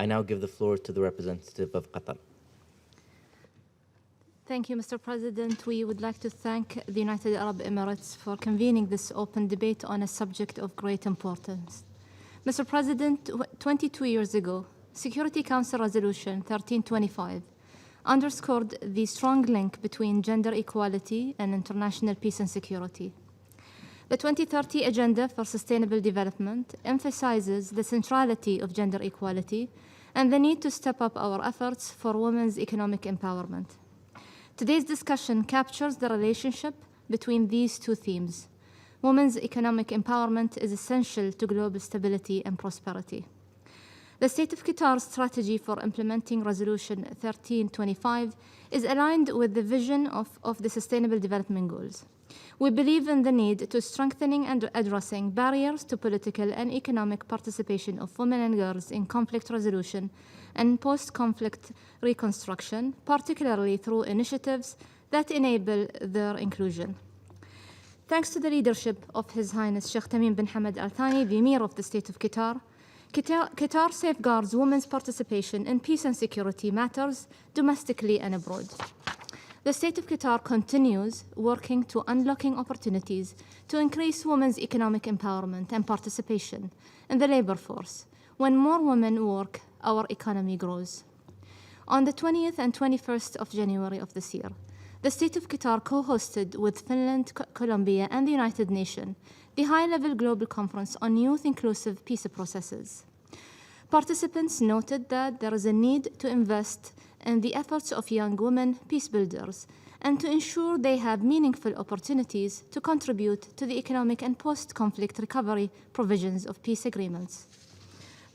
I now give the floor to the representative of Qatar. Thank you, Mr. President. We would like to thank the United Arab Emirates for convening this open debate on a subject of great importance. Mr. President, 22 years ago, Security Council Resolution 1325 underscored the strong link between gender equality and international peace and security. The 2030 Agenda for Sustainable Development emphasizes the centrality of gender equality and the need to step up our efforts for women's economic empowerment. Today's discussion captures the relationship between these two themes. Women's economic empowerment is essential to global stability and prosperity. The State of Qatar's strategy for implementing Resolution 1325 is aligned with the vision of the Sustainable Development Goals. We believe in the need to strengthening and addressing barriers to political and economic participation of women and girls in conflict resolution and post-conflict reconstruction, particularly through initiatives that enable their inclusion. Thanks to the leadership of His Highness Sheikh Tamim bin Hamad Al Thani, the Emir of the State of Qatar, Qatar safeguards women's participation in peace and security matters domestically and abroad. The State of Qatar continues working to unlocking opportunities to increase women's economic empowerment and participation in the labor force. When more women work, our economy grows. On the 20th and 21st of January of this year, the State of Qatar co-hosted with Finland, Colombia, and the United Nations the high-level global conference on youth-inclusive peace processes. Participants noted that there is a need to invest in the efforts of young women peace builders and to ensure they have meaningful opportunities to contribute to the economic and post-conflict recovery provisions of peace agreements.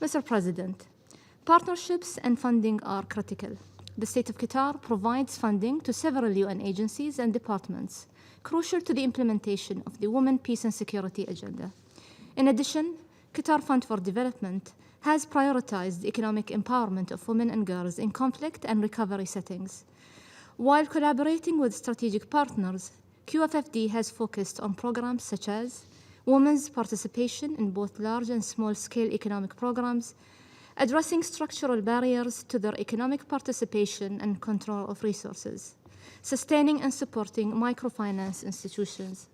Mr. President, partnerships and funding are critical. The State of Qatar provides funding to several UN agencies and departments, crucial to the implementation of the Women, Peace and Security Agenda. In addition, Qatar Fund for Development has prioritized the economic empowerment of women and girls in conflict and recovery settings. While collaborating with strategic partners, QFFD has focused on programs such as women's participation in both large and small-scale economic programs, addressing structural barriers to their economic participation and control of resources, sustaining and supporting microfinance institutions,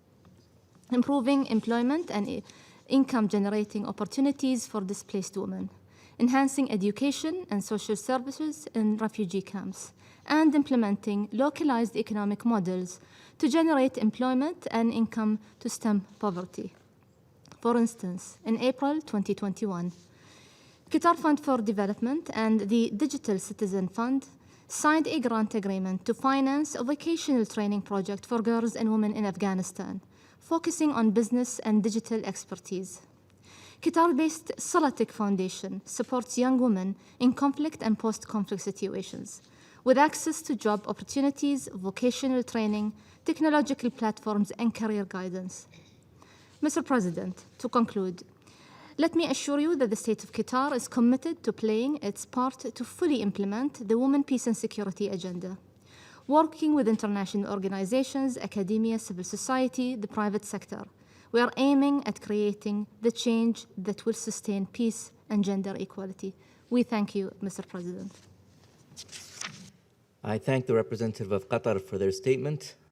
improving employment and income-generating opportunities for displaced women, enhancing education and social services in refugee camps, and implementing localized economic models to generate employment and income to stem poverty. For instance, in April 2021, Qatar Fund for Development and the Digital Citizen Fund signed a grant agreement to finance a vocational training project for girls and women in Afghanistan, focusing on business and digital expertise. Qatar-based Salatic Foundation supports young women in conflict and post-conflict situations, with access to job opportunities, vocational training, technological platforms, and career guidance. Mr. President, to conclude, let me assure you that the State of Qatar is committed to playing its part to fully implement the Women, Peace and Security Agenda, working with international organizations, academia, civil society, the private sector. We are aiming at creating the change that will sustain peace and gender equality. We thank you, Mr. President. I thank the representative of Qatar for their statement.